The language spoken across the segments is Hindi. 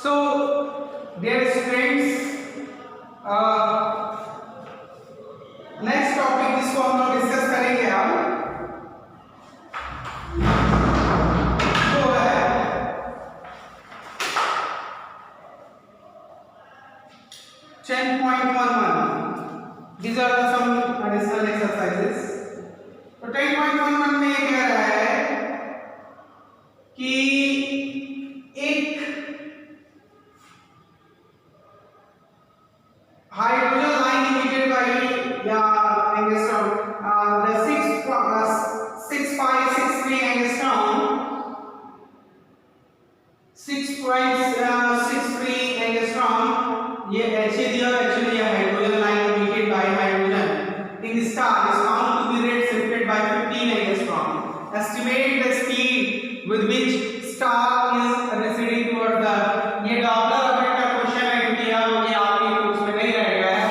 So dear students, next topic जिसको हम लोग डिस्कस करेंगे अब वो है These are some additional exercises. तो 10.11 में ये कह रहा है कि एक हाइड्रोजन लाइन इमिटेड बाय या एंगस्ट्रॉम the 6563 एंगस्ट्रॉम 6.63 एंगस्ट्रॉम ये ऐसे दिया एक्चुअली ये hydrogen line emitted bye hydrogen in star is found to be rate by 15 angstrom. Estimate the speed with which star is receding toward the ये डॉपलर इफेक्ट का क्वेश्चन है क्योंकि ये आपके बुक्स में नहीं रहेगा है,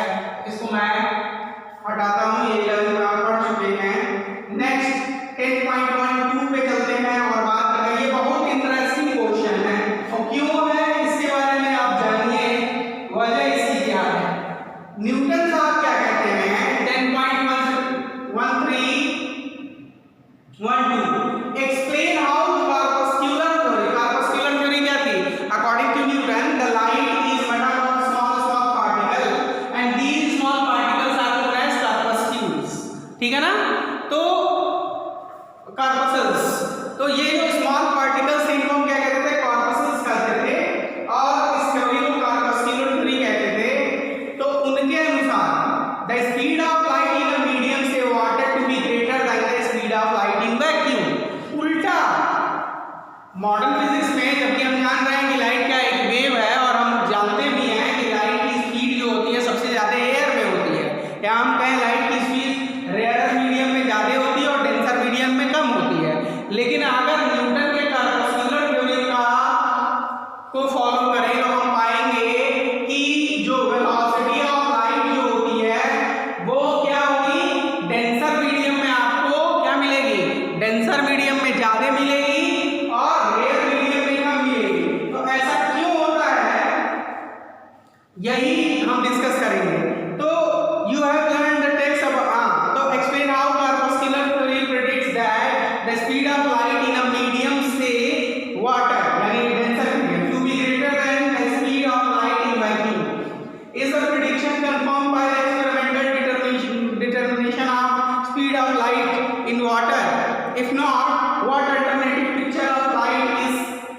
इसको मैं हटाता हूं, ये जल्दी आप पढ़ चुके हैं। नेक्स्ट 10.12 पे चलते हैं और बात करते हैं। ये बहुत इंटरेस्टिंग क्वेश्चन है और क्यों है इसके बारे में आप जानिए, वजह इसकी क्या है। न्यूटन साहब क्या कहते हैं 10.13 12 explain how corpuscular theory क्या थी। according to Newton the light is made up of small particle and these small particles are known as corpuscles, ठीक है ना। तो corpuscles, तो ये जो small particles थे इनको हम क्या कहते थे, corpuscles कहते थे और इस थ्योरी को corpuscular theory कहते थे। तो उनके अनुसार the speed of light in a medium say water to be greater than the speed of light in vacuum। उल्टा मॉडर्न फिजिक्स में जबकि हम जान रहे हैं कि लाइट का एक वेव है और हम जानते भी हैं कि लाइट की स्पीड जो होती है सबसे ज्यादा एयर में होती है, या हम कहें लाइट की स्पीड रेयर मीडियम में ज्यादा होती है और डेंसर मीडियम में कम होती है। लेकिन अगर न्यूटन के कॉर्पस्कुलर थ्योरी का को फॉलो करें तो हम पाएंगे कि जो वेलोसिटी ऑफ लाइट जो होती है वो क्या होगी, डेंसर मीडियम में आपको क्या मिलेगी, डेंसर मीडियम में ज्यादा मिलेगी और रेयर मीडियम में कम मिलेगी। तो ऐसा क्यों होता है यही हम डिस्कस करेंगे। तो you have learn the text अब तो explain how corpuscular theory predicts that the speed of light in a medium say water यानी denser medium to be greater than the speed of light in vacuum। Is the prediction confirmed by the experimental determination of speed of light in water? If not, what alternative picture of light is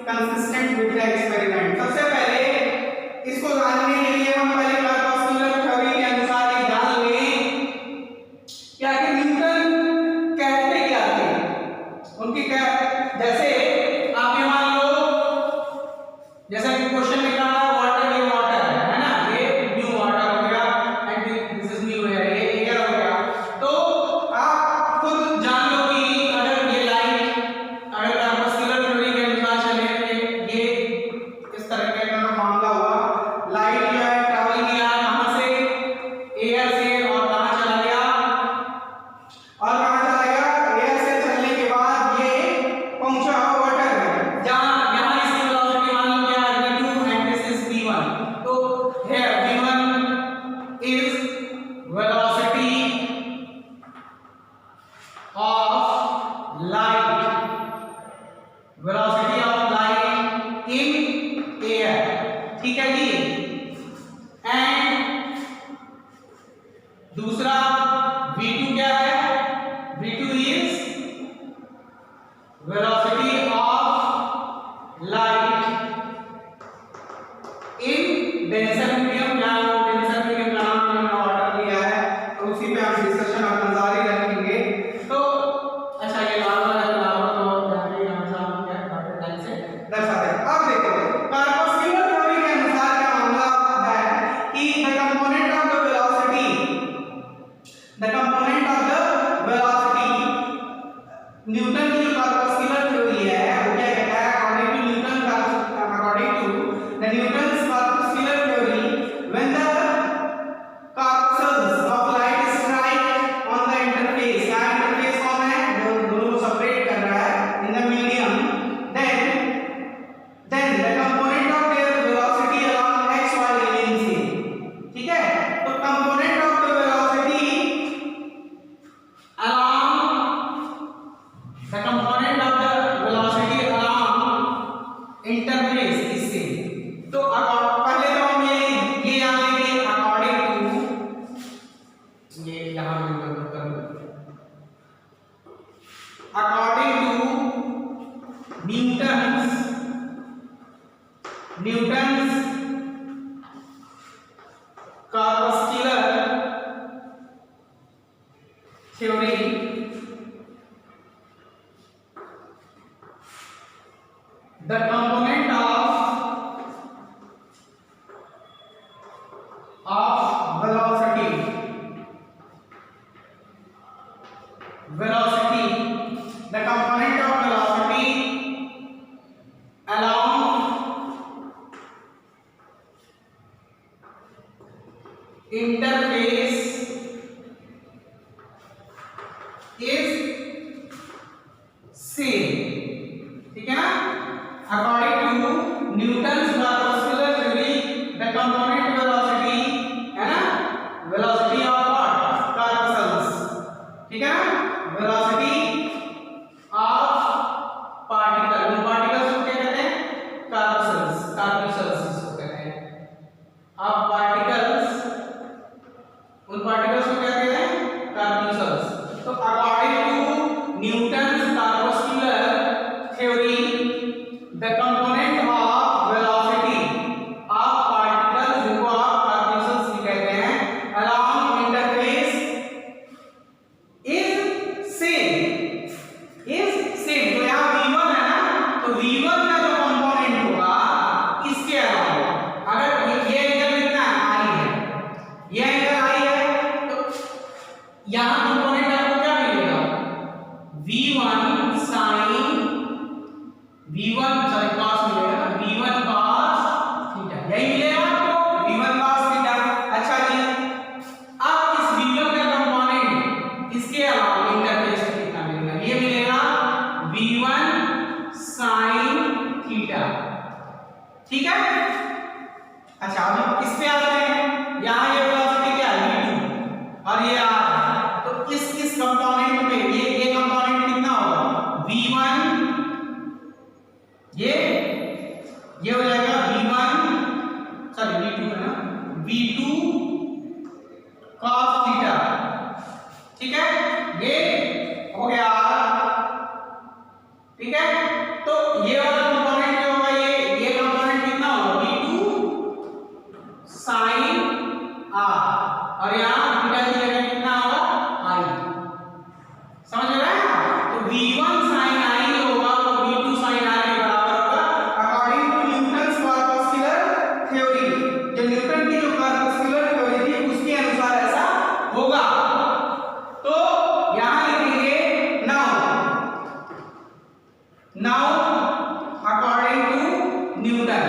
consistent with the experiment? सबसे पहले इसको जानने के लिए हम पहले corpuscular theory के अनुसार एक जान लें क्या कि न्यूटन कहते क्या थे, उनकी क्या, जैसे आप ये मान लो जैसा कि क्वेश्चन लिखा है वाटर ये वाटर है ना, ये न्यू वाटर हो गया and this is new air, ये एयर हो गया। तो आप खुद जान लो कि अगर ये लाइट अगर corpuscular theory के अनुसार चले ये इस तरह का मामला हुआ, लाइट जो है ट्रैवल किया कहां से, एयर से, और कहां चला गया, और कहां चला गया, एयर से चलने के बाद ये पहुंचा वाटर में, जहां यहां इसकी वेलोसिटी मान लो क्या है v2 and this is v1। तो here v1 is velocity of light, velocity of light in air, ठीक है जी। एंड दूसरा v2 क्या है, v2 is velocity of light in denser medium, क्या denser medium का नाम हमने वाटर लिया है तो उसी पे हम डिस्कशन अपना जारी रखेंगे। तो अच्छा ये लाल वाला तो जाके हमेशा हम क्या डॉटेड लाइन से दर्शाते हैं। अब देखो corpuscular theory के अनुसार क्या मामला है कि the component of the velocity Newton की जो corpuscular theory है वो क्या कहता है, according to the Newton's corpuscular theory when the corpuscles of light strike on the interface, क्या interface कौन है, दोनों separate कर रहा है in the medium, then the component of their velocity interface इससे। तो पहले तो हम ये यहाँ लेंगे अकॉर्डिंग टू, ये यहाँ according to Newton's corpuscular theory, the component of velocity, the component of velocity along interface is same, ठीक है ना। According to Newton's corpuscular theory, the component velocity है ना, velocity of what? Corpuscles, ठीक है ना, velocity of particle, उन particles को क्या कहते हैं? Corpuscles इसको कहते हैं। अब particles, उन particles को क्या कहते हैं? Corpuscles। तो according to Newton's corpuscular theory, the component of velocity of particles जिनको आप corpuscles भी कहते हैं along interface is same। तो यहाँ v1 है ना, तो v1 का जो कंपोनेंट होगा इसके अलावा, अगर ये एंगल कितना है, i है, ये एंगल i है, तो यहाँ कंपोनेंट आपको क्या मिलेगा, v1 cos मिलेगा, v1 cos थीटा, यही मिलेगा आपको, v1 cos थीटा। अच्छा जी, अब इस v1 का कंपोनेंट इसके अलावा इंटरफेस में कितना मिलेगा, ये मिलेगा v1 sin थीटा, ठीक है। अच्छा अब इस पे आते हैं, यहाँ ये वेलोसिटी क्या है, v2 और ये r है, तो इस कंपोनेंट में ये कंपोनेंट कितना होगा, v1, ये हो जाएगा v1, सॉरी v2 है ना, v2 cos थीटा, ठीक है, ये हो गया r, ठीक है। तो ये वाला कंपोनेंट जो होगा, ये कंपोनेंट कितना होगा, v2 sin r, और यहाँ थीटा की जगह कितना होगा, i, समझ में आया। तो v1 sin i जो होगा वो v2 sin r के बराबर होगा according to Newton's corpuscular theory. जो न्यूटन की जो कॉर्पस्कुलर थ्योरी थी उसके अनुसार ऐसा होगा। तो यहां लिखेंगे नाउ अकॉर्डिंग टू न्यूटन।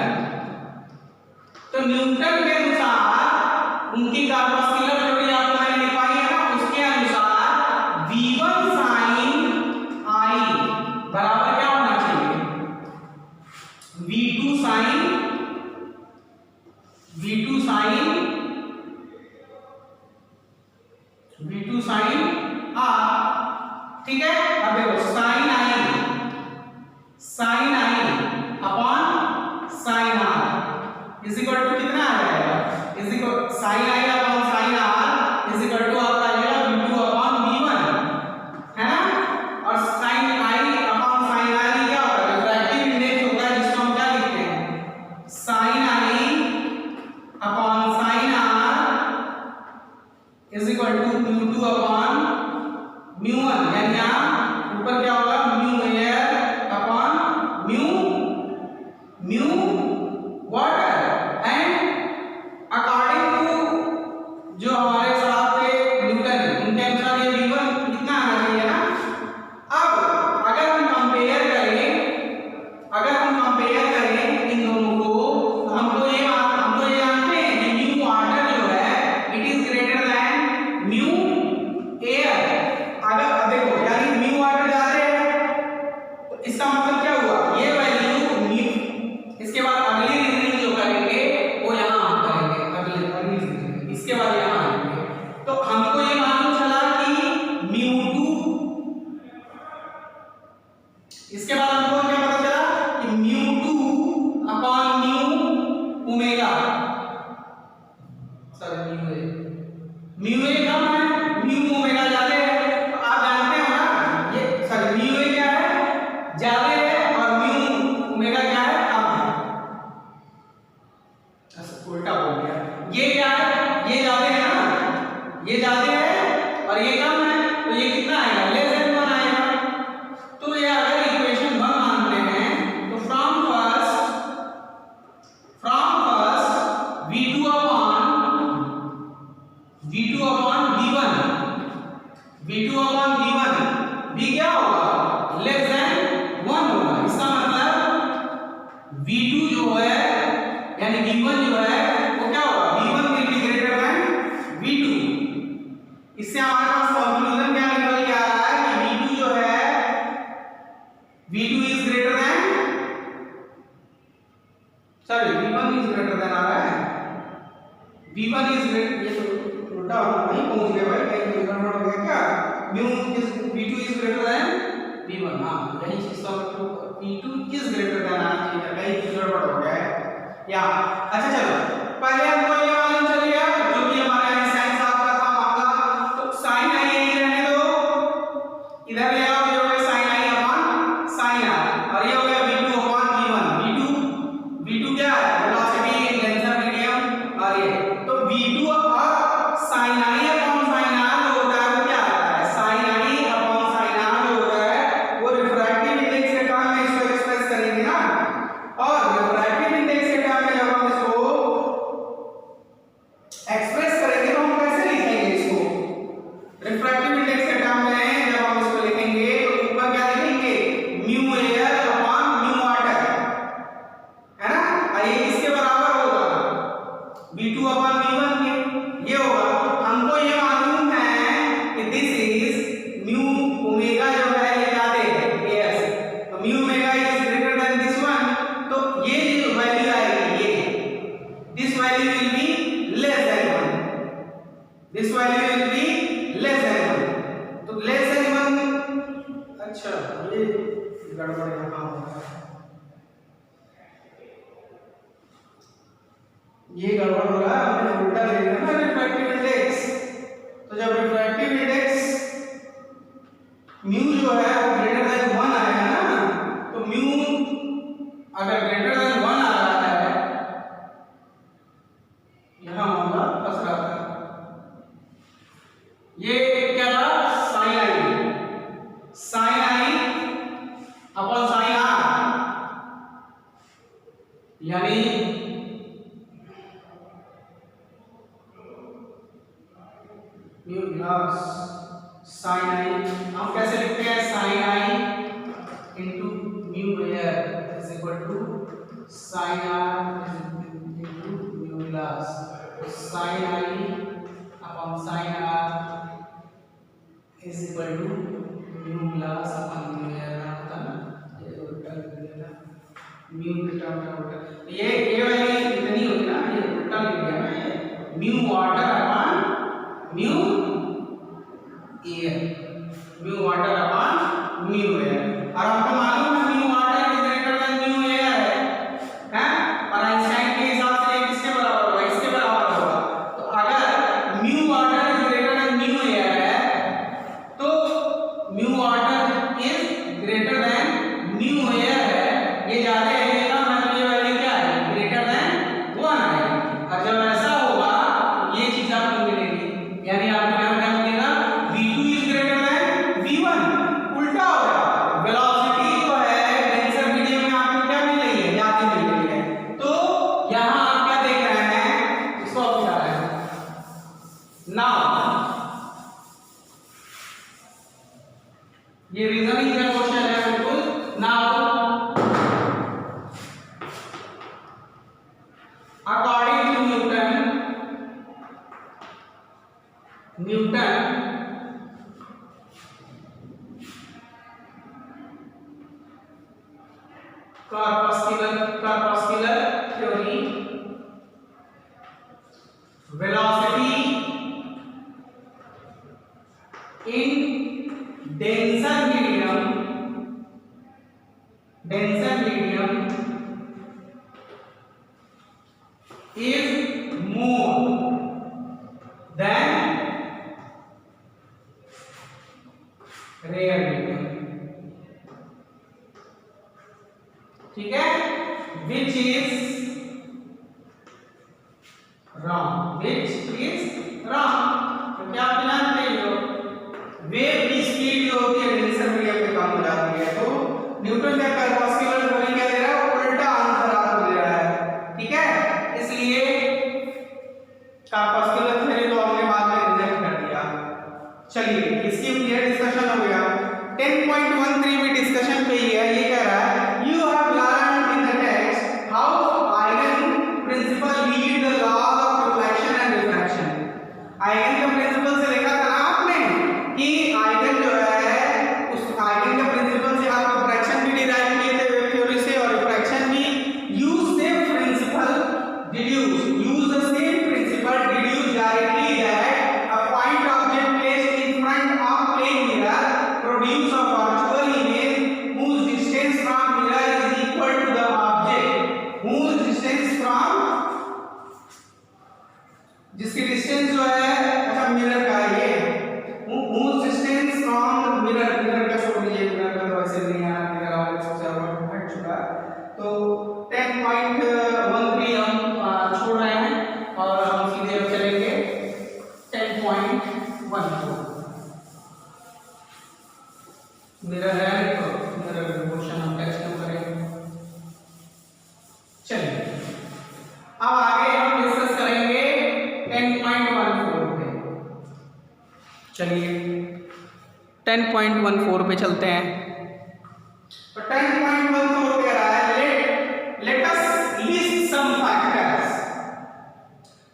तो न्यूटन के अनुसार उनकी कॉर्पस्कुलर थ्योरी आपको मैंने लिखवाई है ना, उसके अनुसार v1 sin i बराबर क्या होना चाहिए, v2 sin r, ठीक है। अब देखो sin i upon sin r is equal to कितना आ जाएगा, is equal sin i upon sin r is equal to आपका आ जाएगा v2 अपॉन v1, है ना। और sin i upon sin r क्या होगा, रिफ्रैक्टिव इंडेक्स होता है, जिसको हम क्या लिखते हैं, sin i upon sin r is equal to mu2 upon mu1, यानी यहाँ ऊपर क्या होगा, mu air अपॉन mu water। And according to जो हमारे साथ थे न्यूटन, उनके अनुसार ये v1 कितना आना चाहिए ना। अब अगर हम कंपेयर करें इन दोनों को, तो हमको ये जानते हैं कि mu water जो है it is greater then mu air। अगर देखो यानी mu water जा रहे हैं, तो इसका मतलब क्या हुआ, ये वैल्यू mu, इसके बाद ये जाते हैं और ये कम है, तो ये कितना आएगा, लेस देन 1 आएगा। तो ये अगर इक्वेशन 1 मानते हैं तो from first v2 upon v1 भी क्या होगा, लेस देन 1 होगा। इसका मतलब v2 जो है यानी v1 जो है वो क्या होगा, v1 will be greater than v2। इससे हमारे पास कंक्लूजन क्या निकल के आ रहा है कि v2 जो है v2 is greater than v1 is greater than आ रहा है v1 इज ग्रेटर, ये तो उल्टा नहीं पहुंच गया भाई, कहीं गड़बड़ हो गया क्या, v2 is greater than v1। हां यही चीज सब v2 इज ग्रेटर देन आना चाहिए, कहीं गड़बड़ हो गया है या। अच्छा चलो पहले हमको ये मालूम चल गया जो भी हमारा साइन साफ का था मामला, तो साइन आई यही रहने दो, इधर ले आओ, ये हो गया sine I upon sine R, और ये हो गया v2 अपॉन v1। v2 क्या है, वेलोसिटी लेंसर मीडियम, और ये तो v2 और sine I upon sine R जो होता है वो क्या आता है, sine I upon sine R जो होता है वो रिफ्रैक्टिव इंडेक्स के टर्म में इसको एक्सप्रेस करेंगे ना, और रिफ्रैक्टिव इंडेक्स के टर्म में जब हम इसको एक्सप्रेस करेंगे तो हम कैसे लिखेंगे इसको, रिफ्रैक्टिव इंडेक्स के टर्म में जब हम इसको लिखेंगे तो ऊपर क्या लिखेंगे, mu air upon mu water, है ना, और ये किसके बराबर होगा, v2 अपॉन v1 के, ये होगा। हमको ये मालूम है कि दिस इज म्यू ओमेगा जो है ये जाते हैं एयर से, तो mu omega is greater then this one, तो ये जो वैल्यू आएगी ये this value will be less than 1, this value will be less than 1, तो लेस देन 1। अच्छा ये गड़बड़ यहां हो रहा है, ये गड़बड़ हो रहा है, हमने उल्टा ले लिया ना रिफ्रैक्टिव इंडेक्स। तो जब रिफ्रैक्टिव इंडेक्स म्यू जो है वो ग्रेटर देन 1 आएगा ना, तो म्यू अगर ग्रेटर देन 1 आ रहा है, यहां होगा फंस रहा था, ये क्या था, sine I upon sine R, यानी म्यू प्लस साइन आई, हम कैसे लिखते हैं, sine I into mu air is equal to sine R into mu plus sine I upon sine R is equal to mu plus upon mu air होता है ना, ये उल्टा लिख दिया था, म्यू के टर्म में उल्टा, ये वैल्यू इतनी होती ना, ये उल्टा लिख दिया ना, ये mu water upon mu air, mu water upon mu air, और आपको मालूम है mu water is greater then mu air है, और आइंस्टाइन के हिसाब से ये किसके बराबर होगा, इसके बराबर होगा। तो अगर mu water is greater then mu air है तो mu water is greater then mu air है, ये ज्यादा है ये कम है, तो ये वैल्यू क्या है, ग्रेटर देन 1 है, और जब ऐसा होगा ये चीज आपको मिलेगी, यानी आपको यहां क्या मिलेगा, v2 is greater than v1, उल्टा हो गया, वेलोसिटी जो है लेंसर मीडियम में आपको क्या मिल रही है, जाती मिल रही है, तो यहां आप क्या देख रहे हैं, इसको आप बता रहे हैं नाउ, ये रीजनिंग का क्वेश्चन है बिल्कुल। Now according to Newton corpuscular theory, velocity in denser medium is more than rare medium, ठीक है, which is wrong, तो क्या न्यूटन का कॉर्पस्कुलर थ्योरी क्या दे रहा है, उल्टा आंसर आपको दे रहा है, ठीक है। इसलिए कॉर्पस्कुलर थ्योरी को हमने बाद में रिजेक्ट कर दिया। चलिए इसकी ये डिस्कशन हो गया। 10.13 भी डिस्कशन पे ही है। ये कह रहा है you have learn in the text how आइगन principle lead the laws of reflection and refraction. आइगन का प्रिंसिपल से देखा था ना आपने कि आइगन जो है उस आइगन के प्रिंसिपल से आप रिफ्रैक्शन भी डिराइव किए थे वेव थ्योरी से और रिफ्रैक्शन भी। Use same principle deduce, use the same principle deduce directly that a point object placed in front of plane mirror produce a virtual image whose distance from mirror is equal to the object, whose distance from, जिसकी डिस्टेंस जो है अच्छा मिरर का है ये, whose distance from mirror, mirror का छोड़ दीजिए, मिरर का तो वैसे नहीं है, मिरर और सबसे ऊपर हट चुका है। तो 10.13 हम छोड़ रहे हैं और हम सीधे अब चलेंगे 10.14। मिरर है तो मिरर रिवोल्यूशन हम टेक्स्ट में करेंगे। चलिए अब आगे हम डिस्कस करेंगे 10.14 पे। चलिए 10.14 पे चलते हैं। तो 10.14 कह रहा है let us list some factors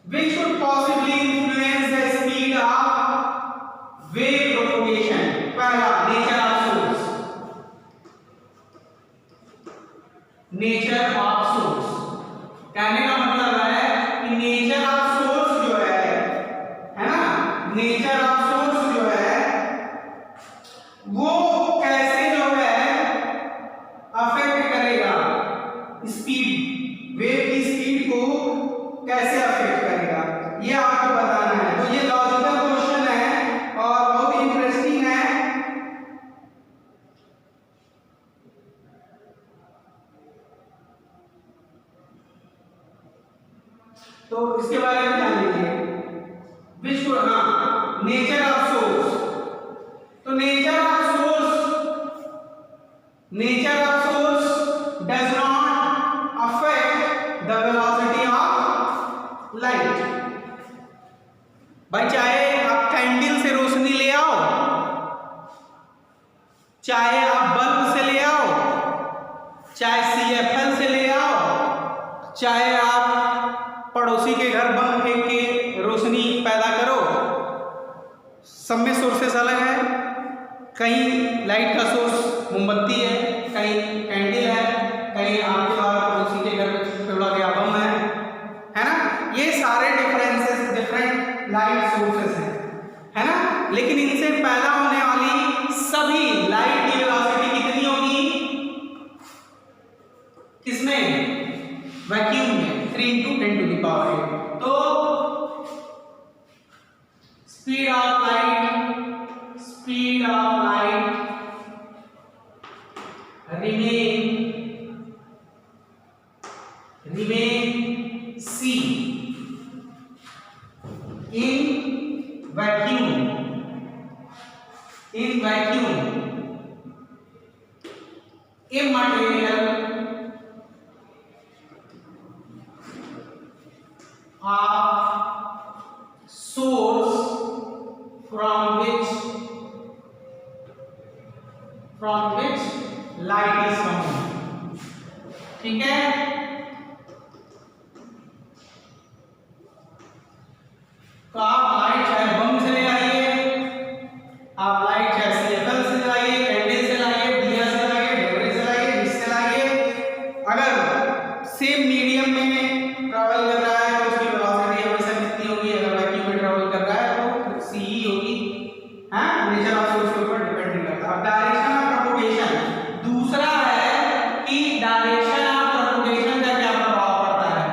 which could possibly influence the speed of wave propagation। पहला nature of source, nature of source कहने का मतलब है कि नेचर ऑफ सोर्स जो है ना, नेचर ऑफ सोर्स जो है वो कैसे जो है अफेक्ट करेगा स्पीड, वेव की स्पीड को कैसे अफेक्ट करेगा, ये आपको बताना है। तो ये लॉजिकल क्वेश्चन है और बहुत इंटरेस्टिंग है। तो इसके बारे में जान लीजिए। विश्व, हाँ, नेचर ऑफ सोर्स। तो nature of source does not affect the velocity of light. भाई चाहे आप कैंडल से रोशनी ले आओ, चाहे आप बल्ब से ले आओ, चाहे CFL से ले आओ, चाहे आप पड़ोसी के घर बम फेंक के रोशनी पैदा करो, सब में सोर्सेस अलग है। कहीं लाइट का सोर्स मोमबत्ती है, कहीं कैंडल है, कहीं आपके द्वारा पड़ोसी के घर में तोड़ा गया बम है ना। ये सारे डिफरेंट लाइट सोर्सेस हैं, है ना। लेकिन इनसे पैदा होने वाली सभी लाइट की वेलोसिटी कितनी होगी, किसमें, वैक्यूम में, 3 × 10⁻⁸। तो speed of light remain c in vacuum a material of source from which light is coming। ठीक है, तो आप लाइट चाहे बम से ले आइए, आप लाइट चाहे CFL से लाइए, कैंडल से लाइए, दिया से लाइए, ढेबरे से लाइए, जिससे लाइए, अगर सेम मीडियम में ट्रैवल कर रहा है तो उसकी वेलोसिटी हमेशा कितनी होगी, अगर वैक्यूम में ट्रैवल कर रहा है तो c ही होगी। हाँ, नेचर ऑफ सोर्स के ऊपर डिपेंड नहीं करता। अब डायरेक्शन ऑफ प्रोपगेशन दूसरा है कि डायरेक्शन ऑफ प्रोपगेशन का क्या प्रभाव पड़ता है।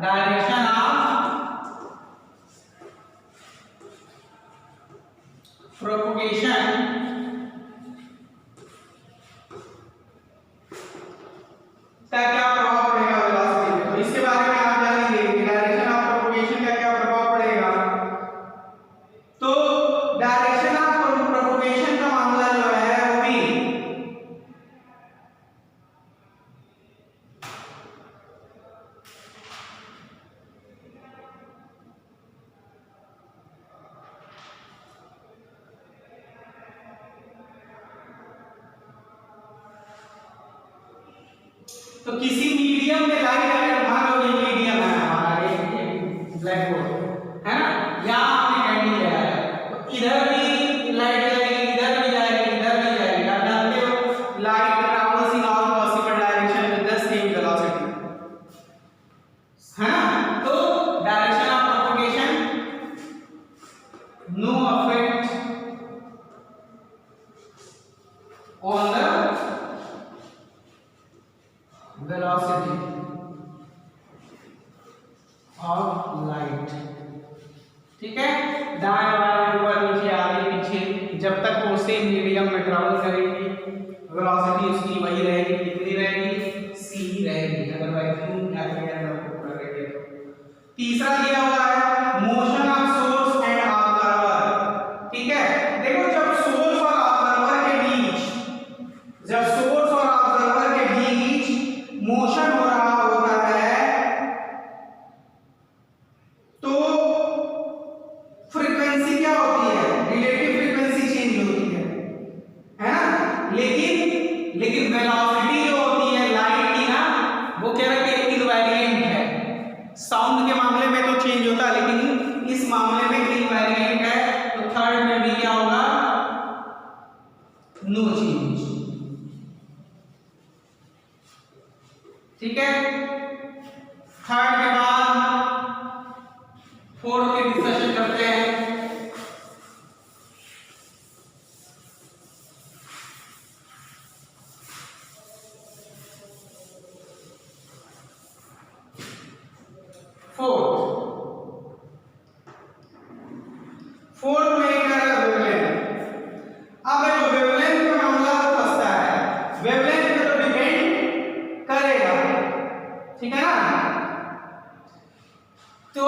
डायरेक्शन ऑफ प्रोपगेशन का क्या प्रभाव पड़ेगा वेलोसिटी पे, तो इसके बारे में आप जानेंगे कि तो किसी मीडियम में लाइट अगर मान लो ये मीडियम है हमारा, एक ब्लैक बोर्ड है ना, यहाँ आपने कैंडल लगाया तो इधर भी लाइट जाएगी, इधर भी जाएगी, इधर भी जाएगी। आप जानते हो light travels in all possible direction with the same velocity, है ना। तो direction of propagation, no affect on the velocity of light, ठीक है। दाएं बाएं ऊपर नीचे आगे पीछे जब तक वो सेम मीडियम में ट्रैवल करेगी वेलोसिटी उसकी वही रहेगी, कितनी रहेगी, c रहेगी, अगर वैक्यूम रहेगी। तीसरा दिया हुआ है motion of source and observer, ठीक है। देखो जब सोर्स और ऑब्जर्वर के बीच, जब सोर्स और ऑब्जर्वर के बीच मोशन हो रहा होता है तो फ्रीक्वेंसी क्या होती है, रिलेटिव फ्रीक्वेंसी चेंज होती है ना। लेकिन वेलोसिटी जो होती है लाइट की ना, वो क्या है कि इनवेरिएंट है। साउंड के मामले में तो चेंज होता है लेकिन इस मामले में इनवेरिएंट है। तो थर्ड में भी क्या होगा, नो चेंज, ठीक है। थर्ड के बाद फोर्थ के डिस्कशन करते हैं। फोर्थ में क्या है, वेवलेंथ। अब देखो वेवलेंथ का मामला फंसता है, वेवलेंथ पे तो डिपेंड करेगा, ठीक है ना। तो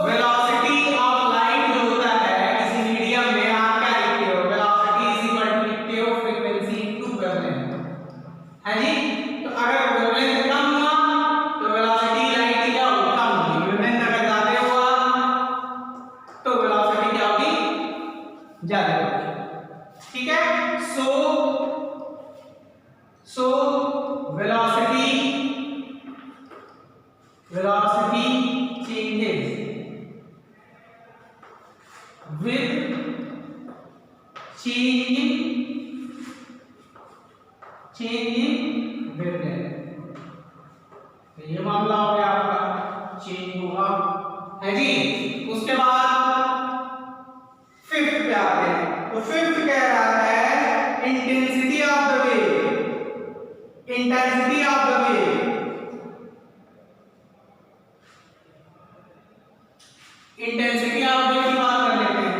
वेलोसिटी ऑफ लाइट जो होता है किसी मीडियम में, आप क्या लिखते हो, वेलोसिटी इज इक्वल टू लिखते हो फ्रीक्वेंसी इनटू वेवलेंथ, है जी। तो अगर वेवलेंथ कम हुआ तो वेलोसिटी लाइट की क्या होगी, कम होगी। वेवलेंथ अगर ज्यादा हुआ तो वेलोसिटी क्या होगी, ज्यादा होगी, ठीक है। So velocity changes with change in wavelength। तो ये मामला हो गया आपका, चेंज होगा, है जी। उसके बाद फिफ्थ पे आते हैं। तो फिफ्थ कह रहा है intensity of the wave, intensity of the wave, intensity of wave की बात कर लेते हैं।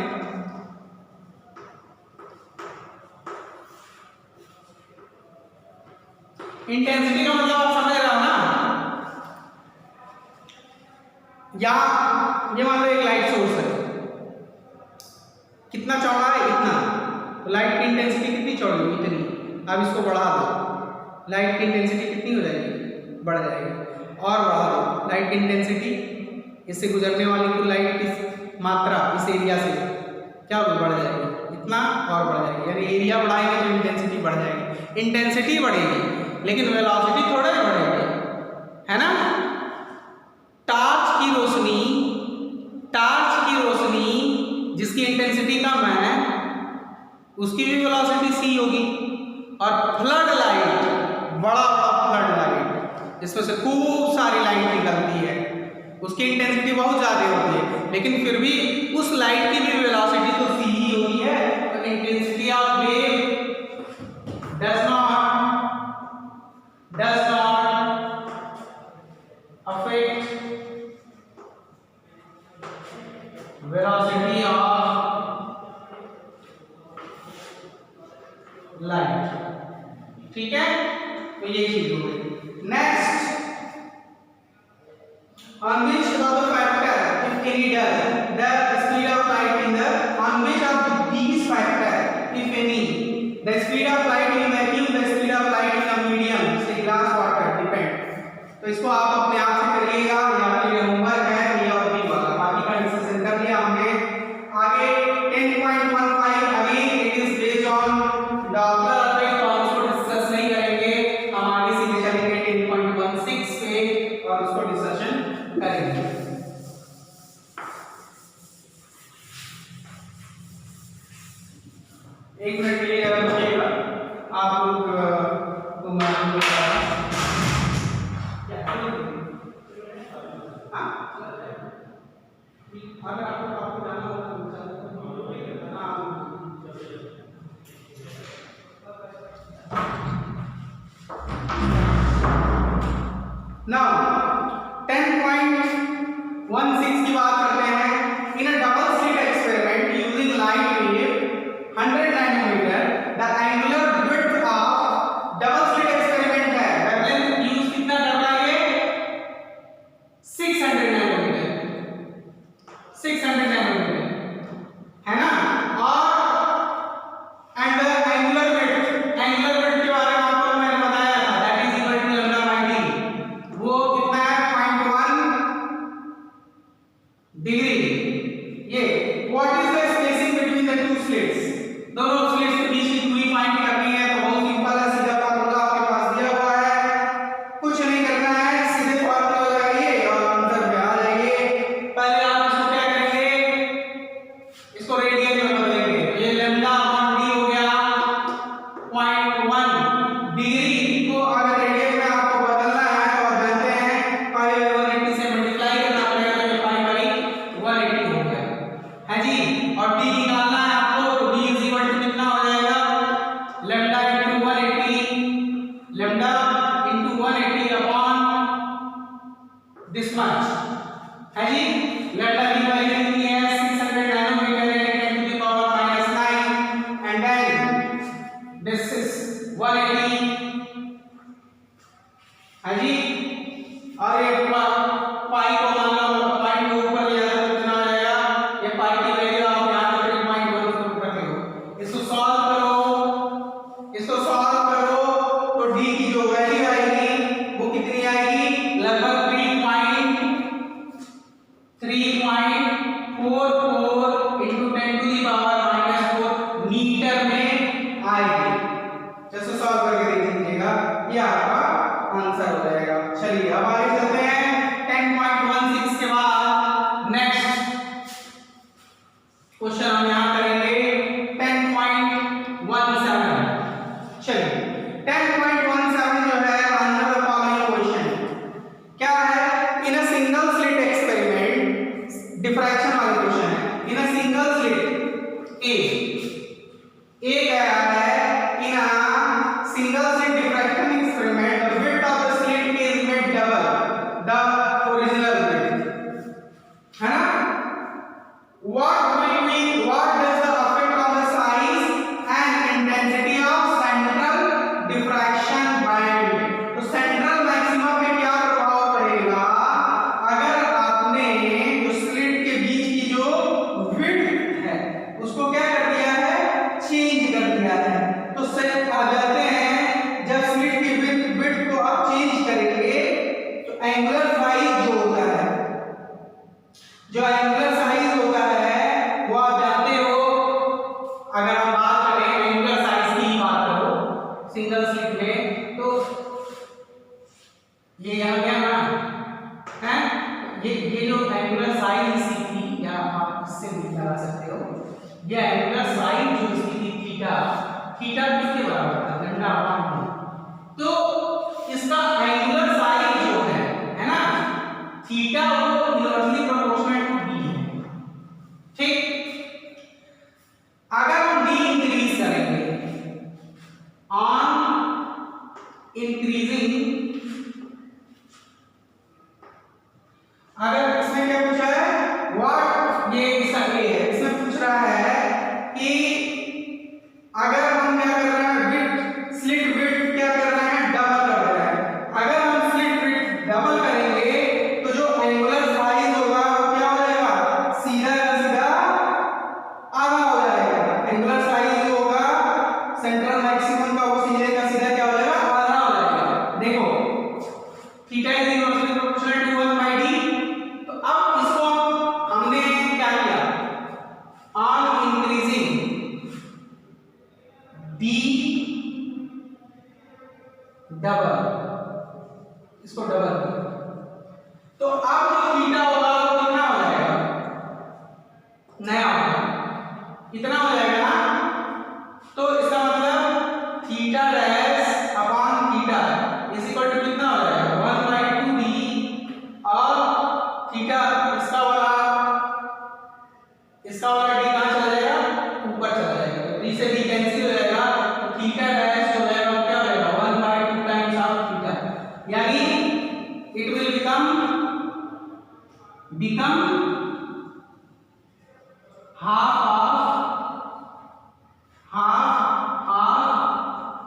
इंटेंसिटी का मतलब आप समझ रहे हो ना, या ये मान लो एक लाइट सोर्स है, कितना चौड़ा है, इतना, तो लाइट की इंटेंसिटी कितनी चौड़ी होगी, इतनी। अब इसको बढ़ा दो, लाइट की इंटेंसिटी कितनी हो जाएगी, बढ़ जाएगी, और बढ़ा दो लाइट की इंटेंसिटी, इससे गुजरने वाली कुल लाइट की मात्रा इस एरिया से क्या होगी, बढ़ जाएगी, इतना और बढ़ जाएगी, यानी एरिया बढ़ाएंगे तो इंटेंसिटी बढ़ जाएगी। इंटेंसिटी बढ़ेगी लेकिन वेलोसिटी थोड़ा ही बढ़ेगी, है ना। टार्च की रोशनी जिसकी इंटेंसिटी कम है उसकी भी वेलोसिटी c होगी, और फ्लड लाइट, बड़ा फ्लड लाइट जिसमें से खूब सारी लाइट निकलती है, उसकी इंटेंसिटी बहुत ज्यादा होती है, लेकिन फिर भी उस लाइट की भी वेलोसिटी तो c ही होती है। तो intensity of wave does not affect velocity of light, ठीक है। तो ये चीज हो गई। Next, on which of the factor, if any, does the speed of light in the, on which of these factor, if any, the speed of light in vacuum, the speed of light in a medium, say glass, water, depend। तो इसको आप अपने आप से करिएगा, ये आपके लिए होमवर्क है, ये और भी वाला, बाकी का डिस्कशन कर लिया हमने। आगे 10.15 again it is based on Doppler effect, तो हम इसको डिस्कस नहीं करेंगे, हम आगे सीधे चलेंगे 10.1 एक मिनट के लिए अगर रुकिएगा आप लोग को मैं अगर आपको जाना होगा नाउ 10.16 की बात करते हैं। In a double slit experiment using light wave 100 nanometre the angular width of double slit experiment है वेवलेंथ यूज कितना कर रहा है 600 नैनोमीटर 600 नैनोमीटर है ना। और एंड द एंगुलर विड्थ के बारे में आपको मैंने बताया था that is equal to lambda by D. वो कितना है 0.1 डिग्री। ये what is the spacing between the two slits, दोनों स्लिट्स के बीच की दूरी फाइंड करनी है। तो बहुत सिंपल है, सीधा फार्मूला आपके पास दिया हुआ है, कुछ नहीं करना है, सीधे फार्मूला लगाइए और आंसर पे आ जाइए। पहले आप इसको क्या करेंगे, इसको रेडियन में बदलेंगे। ये लैम्डा अपॉन डी हो गया 0.1 डिग्री को अगर रेडियन में आपको बदलना है तो आप जानते हैं पाई 180 से मल्टीप्लाई करना पड़ेगा, तो ये पाई बाई 180 हो गया है जी। और डी निकालना है आपको, तो डी इज इक्वल टू कितना हो जाएगा lambda into 180 lambda into 180 upon this much है जी। लैम्डा की वैल्यू कितनी है 600 nanometre in 10 to the power -9 and then this is 180 है जी। और ये पाई को मान लो पॉइंट के ऊपर ले जाओ तो कितना आ जाएगा, ये पाई की वैल्यू आप यहां पर 3.1 रखे हो। इसको सॉल्व करो तो d की जो वैल्यू आएगी वो कितनी आएगी लगभग 3.44 into 10 to the power -4 metre में आएगी। जैसे सॉल्व करके देख लीजिएगा, ये आपका आंसर हो जाएगा। चलिए अब आगे चलते हैं। 10.16 के बाद नेक्स्ट क्वेश्चन हम यहां करेंगे 10.17। चलिए 10.17 जो है आंसर द फॉलोइंग क्वेश्चन क्या है। In a single slit experiment, diffraction वाला क्वेश्चन है। इन अ सिंगल स्लिट ए कह रहा है in a single slit diffraction experiment the width of the slit is made double the original width है ना। what does the effect on the size and intensity of central diffraction band, तो सेंट्रल मैक्सिमा पे क्या प्रभाव पड़ेगा अगर आपने जो स्लिट के बीच की जो विड्थ है उसको क्या कर दिया है, चेंज कर दिया है। तो सेट आ जाते हैं जब स्लिट की विड्थ को आप चेंज करेंगे तो एंगुलर साइज जो होता है, जो एंगुलर साइज होता है वो आप जानते हो। अगर हम बात करें एंगुलर साइज की बात करो सिंगल स्लिट में, तो ये यहां क्या ना है, ये जो एंगुलर साइज इसकी थी, या आप इससे भी लगा सकते हो, ये एंगुलर साइज जो इसकी थी थीटा किसके बराबर था लैम्डा अपॉन डी। तो इसका एंगुलर साइज जो है ना थीटा वो इनवर्सली प्रोपोर्शनल टू डी है। ठीक, अगर हम डी इंक्रीज करेंगे ऑन इंक्रीजिंग, अगर इसमें क्या पूछा है व्हाट, ये इसका ए है, इसमें पूछ रहा है कि अगर हम क्या कर रहे हैं विड्थ, स्लिट विड्थ क्या कर रहे हैं डबल कर रहे हैं। अगर हम स्लिट विड्थ डबल करेंगे तो जो एंगुलर साइज होगा वो क्या हो जाएगा, सीधा का सीधा आधा हो जाएगा। एंगुलर साइज जो होगा सेंट्रल मैक्सिमम का वो सीधे का सीधा क्या हो जाएगा, आधा हो जाएगा। देखो theta is inversely proportional to 1 by D. तो अब इसको हमने क्या किया, ऑन इंक्रीजिंग डी डबल, इसको डबल, तो अब जो थीटा होगा वो कितना हो जाएगा, नया होगा, कितना हो जाएगा ना। तो become half of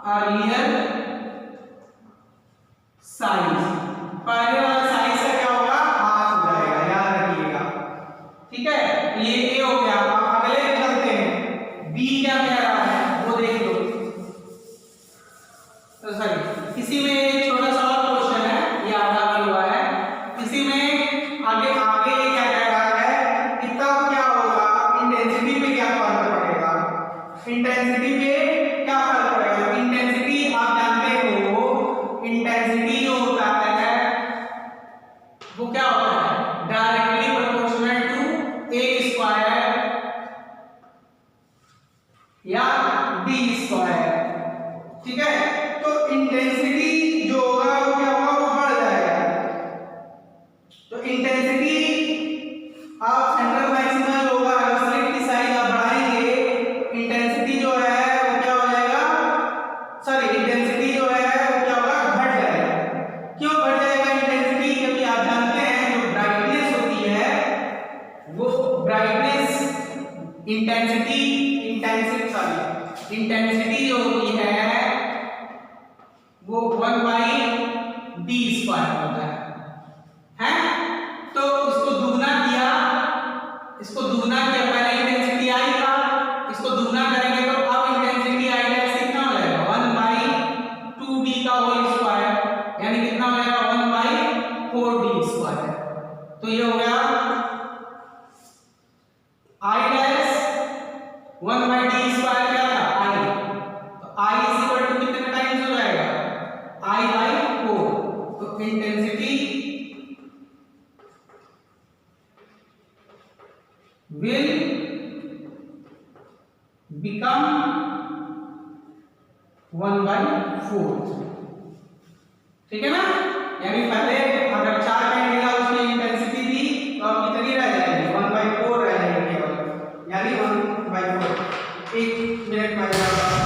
earlier size। पहले वाला साइज का क्या होगा, हाफ हो जाएगा, याद रखिएगा। ठीक है, ये ए हो गया। अब अगले चलते हैं, बी क्या कह रहा है वो देख लो। तो सॉरी, इसी में एक छोटा सा और क्वेश्चन है, ये आधा भी हुआ है। इसी में आगे आगे ये क्या कह रहा है कि तब क्या होगा, इंटेंसिटी पे क्या फर्क पड़ेगा, इंटेंसिटी पे क्या फर्क पड़ेगा। इंटेंसिटी आप जानते हो, इंटेंसिटी जो होता है वो क्या होता है, directly proportional to A square या डी स्क्वायर। ठीक है, तो इंटेंसिटी जो होगा वो क्या होगा, वो बढ़ जाएगा। तो इंटेंसिटी आप सेंट्रल मैक्सिमम होगा, स्लिट की साइज आप बढ़ाएंगे, इंटेंसिटी जो है वो क्या हो जाएगा, सॉरी इंटेंसिटी जो है वो क्या होगा, घट जाएगा। क्यों घट जाएगा इंटेंसिटी, क्योंकि आप जानते हैं जो ब्राइटनेस होती है वो ब्राइटनेस इंटेंसिटी जो होती है वो 1/d स्क्वायर होता है, हैं? तो इसको दुगना किया, पहले इंटेंसिटी आई था, इसको दुगना करेंगे तो अब इंटेंसिटी आई है, कितना हो जाएगा 1/2d का होल स्क्वायर, यानी कितना हो जाएगा 1/4d स्क्वायर। तो ये हो गया I डैश 1/d स्क्वायर क्या था, I, तो I इज इक्वल टू कितने टाइम्स हो जाएगा, I/4। तो इंटेंसिटी will become 1/4। ठीक है ना, यानी पहले अगर 4 कैंडिला उसकी इंटेंसिटी थी तो अब कितनी रह जाएगी, 1/4 रह जाएगी केवल, यानी 1/4। एक मिनट में आ रहा हूं।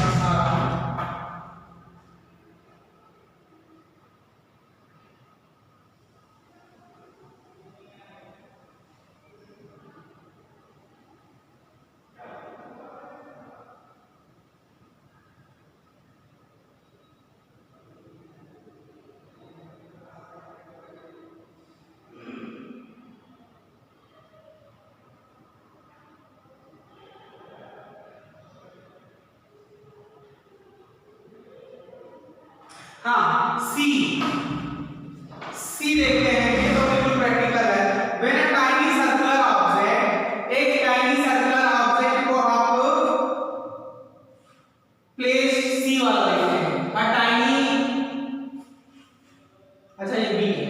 हाँ, सी देखते हैं, ये तो बिल्कुल प्रैक्टिकल है। When a tiny circular object, एक टाइनी सर्कुलर ऑब्जेक्ट को आप प्लेस सी वाला देखते हैं, अ टाइनी, अच्छा ये बी है,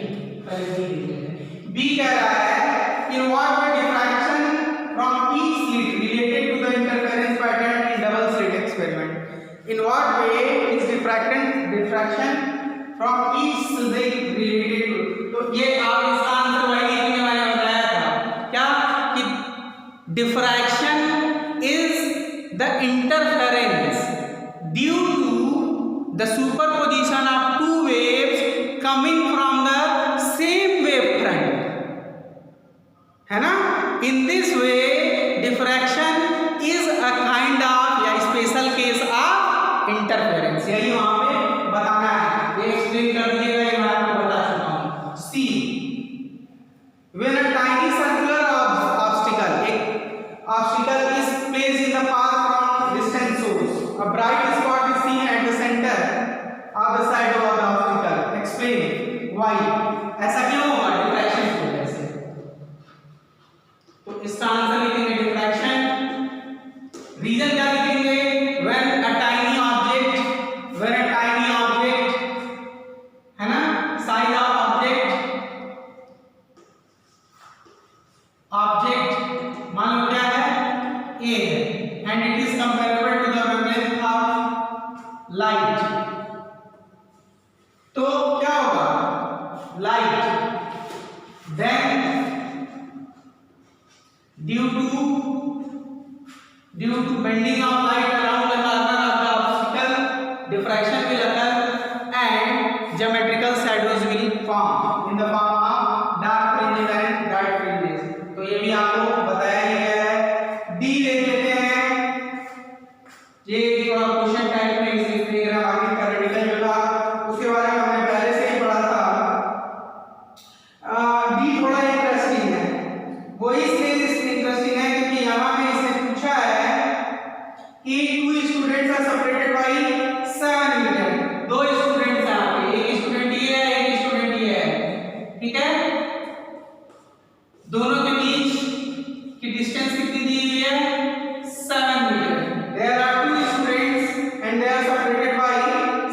पहले बी देखते हैं। बी कह रहा है in what way diffraction from each slit related to the interference pattern in double slit experiment, in what way is diffraction from each slit related to. तो ये आप इसका आंसर वही लिखेंगे, मैंने बताया था क्या कि diffraction is the interference due to the superposition of two waves coming from the same wave front, है ना। In this way diffraction is a kind of या स्पेशल केस ऑफ इंटरफेरेंस। यही वहां पे बताना है, ये एक्सप्लेन कर दीजिएगा, ये मैं आपको बता चुका हूं। See when a tiny circular obstacle, एक obstacle is placed in the path from distant source, a bright spot is seen at the centre of the side of the obstacle, explain why, ऐसा क्यों होगा डिफ्रैक्शन की वजह से। तो इसका आंसर लिखेंगे डिफ्रैक्शन, रीजन क्या लिखेंगे, व्हेन अ टाइनी ऑब्जेक्ट, है ना, साइज ऑफ ऑब्जेक्ट मान लो क्या है, a है, and it is comparable to the wavelength of light. तो क्या होगा, light then due to bending of light around the corner of the obstacle, diffraction will occur and geometrical shadows will form in the form of dark fringes and bright fringes। ये भी आपको बताया ही गया है। डी देख लेते हैं, ये थोड़ा क्वेश्चन टाइप में इस दिया आगे का रेडिकल जो था उसके बारे में हमने पहले से ही पढ़ा था। डी थोड़ा इंटरेस्टिंग है, वो इसलिए इंटरेस्टिंग है क्योंकि यहाँ पे इसने पूछा है कि two students are separated by 7 metre. दो स्टूडेंट्स हैं यहाँ पे, एक स्टूडेंट ये है एक स्टूडेंट ये है, ठीक है। दोनों के बीच की डिस्टेंस कितनी दी हुई है? 7 metre. There are two students and they are separated by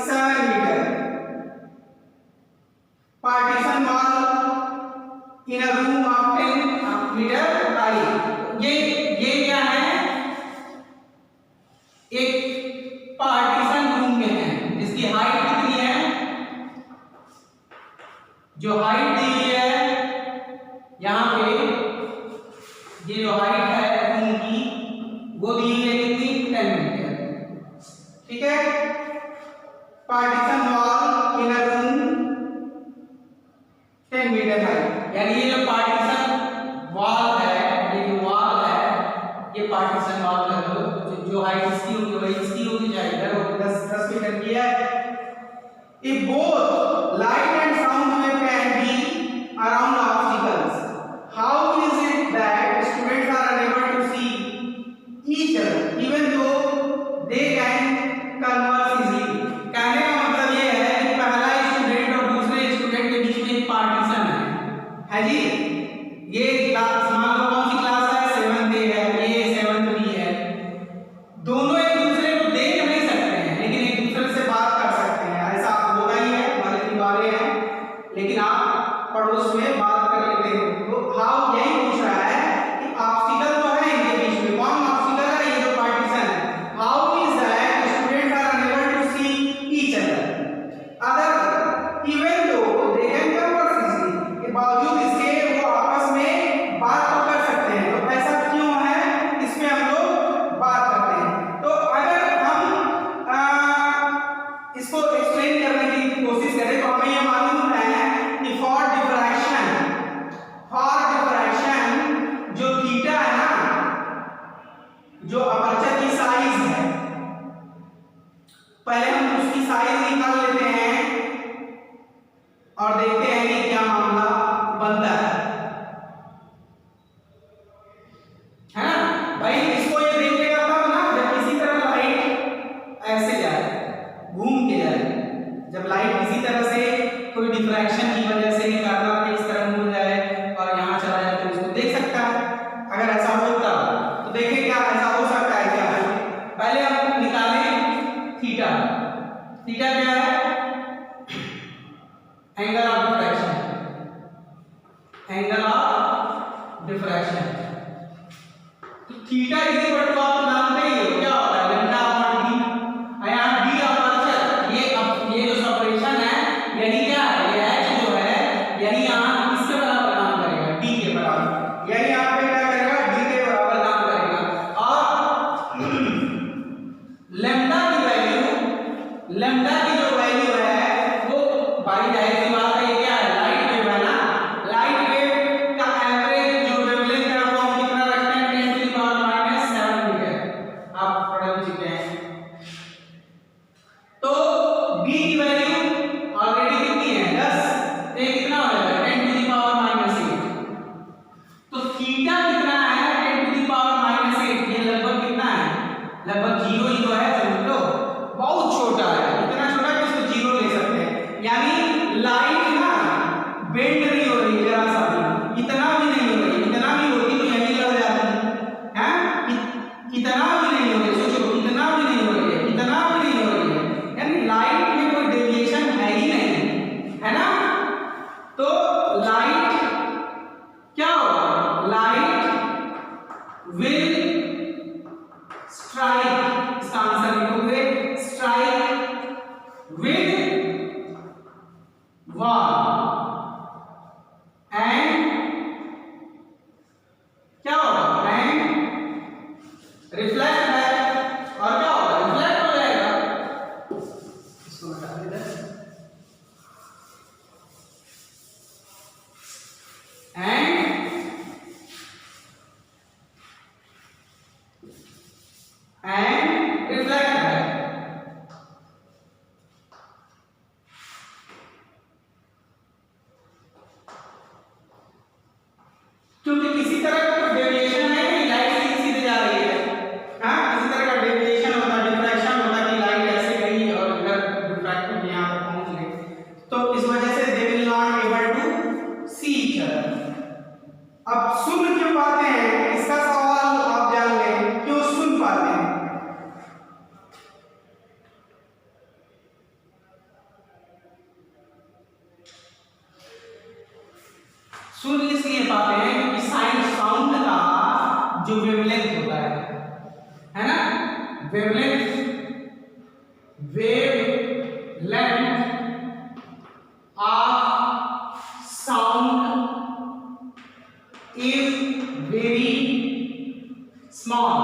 7 metre. Partition wall in a room of 10 metre high. ये क्या है? एक पार्टीशन रूम में है जिसकी हाइट कितनी है? जो हाइट दी हुई है यहाँ पे, ये जो हाइट है रूम की वो दी हुई है कितनी? 10 मीटर, ठीक है। Partition wall in a room 10 metre high, यानी ये जो पार्टीशन वॉल है, ये जो वॉल है, ये पार्टीशन वॉल है, जो हाइट इसकी होगी वही इसकी होगी, चाहे इधर हो 10 मीटर की है। If both light and sound wave can be around obstacles, how is it that students are unable to see each other even though they can converse easily? कहने का मतलब ये है कि पहला स्टूडेंट और दूसरे स्टूडेंट के बीच में एक पार्टीशन है जी। ये क्लास मान लो कौन सी क्लास है? 7th A है, ये 7th B है। दोनों एक दूसरे को देख नहीं सकते हैं लेकिन एक दूसरे से बात कर सकते हैं। ऐसा होता ही है, हमारी दीवारें हैं लेकिन आप पड़ोस में बात कर लेते हो। तो हाउ यही पूछ रहा है कि ऑब्स्टिकल तो है इनके बीच में, कौन ऑब्स्टिकल है? ये जो पार्टीशन है। How is that students are unable to see each other even though they can converse easily, के बावजूद इसके वो आपस में बात तो कर सकते हैं। तो ऐसा क्यों है? इसमें हम लोग बात करते हैं। तो अगर हम इसको एक्सप्लेन करने की कोशिश करें तो हमें ये मालूम है कि फॉर डिफ्रैक्शन जो थीटा है ना, जो अपर्चर की साइज है, पहले हम उसकी साइज निकाल लेते हैं और देखते हैं कि क्या मामला बनता है ना भाई। इसको ये देखिएगा तब ना जब किसी तरह लाइट ऐसे जाए, घूम के जाए। जब लाइट किसी तरह से कोई डिफ्रैक्शन की वजह से निकालना पे इस तरह घूम जाए और यहाँ चला जाए तो इसको देख सकता है। अगर ऐसा होता तो देखिए क्या ऐसा हो सकता है क्या है। पहले हम निकालें थीटा। थीटा क्या है? Angle of diffraction, angle of diffraction. तो थीटा इज इक्वल टू, आप जानते ही हो क्या होता है, लैम्डा अपॉन डी। यहाँ डी अपर्चर, ये जो सेपरेशन है यानी क्या है? ये h जो है यानी यहाँ किसके बराबर काम करेगा? डी के बराबर। यानी यहाँ पे क्या करेगा? डी के बराबर काम करेगा। और लैम्डा की जो वैल्यू है वो भाई जाहिर सी बात है, ये क्या है? लाइट वेव है ना। लाइट वेव का एवरेज जो वेवलेंथ है वो हम कितना रखते हैं? 10 to the power -7 मीटर। आप पढ़ चुके हैं। तो b की वैल्यू ऑलरेडी कितनी है? 10। ये कितना हो जाएगा? 10 to the power -8। तो थीटा कितना है? 10 to the power -8। ये लगभग कितना है? लगभग 0 ही तो है, समझ लो। बहुत छोटा है, इतना छोटा कि इसको 0 ले सकते हैं। यानी लाइट ना बेंड नहीं हो रही जरा सा भी, इतना भी नहीं हो रही। इतना भी होती तो यहीं लग जाती है, इतना भी नहीं हो रही। सोचो, इतना भी नहीं हो रही है, इतना भी नहीं हो रही है, यानी लाइट में कोई डेविएशन है ही नहीं, है ना। तो लाइट क्या होगा? लाइट विल स्ट्राइक, इसका आंसर लिखोगे स्ट्राइक विद वॉल एंड क्या होगा? And reflect back. और क्या होगा? रिफ्लेक्ट हो जाएगा। इसको हटा देते हैं। एंड अब सुन क्यों पाते हैं, इसका सवाल आप जान लें, क्यों सुन पाते हैं? सुन इसलिए पाते हैं क्योंकि साउंड का जो वेवलेंथ होता है ना, wavelength of sound is very small,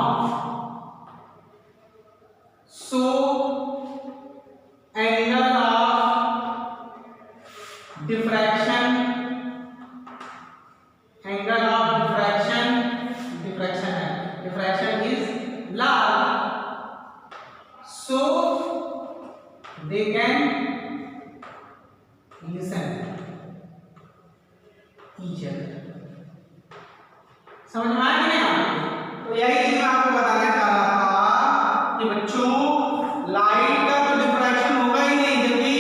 so angle of diffraction is large, so they can listen each other. समझ में आया कि नहीं आपको? तो यही चीज मैं आपको बताना चाह रहा था कि बच्चों लाइट का तो डिफ्रैक्शन होगा ही नहीं, जबकि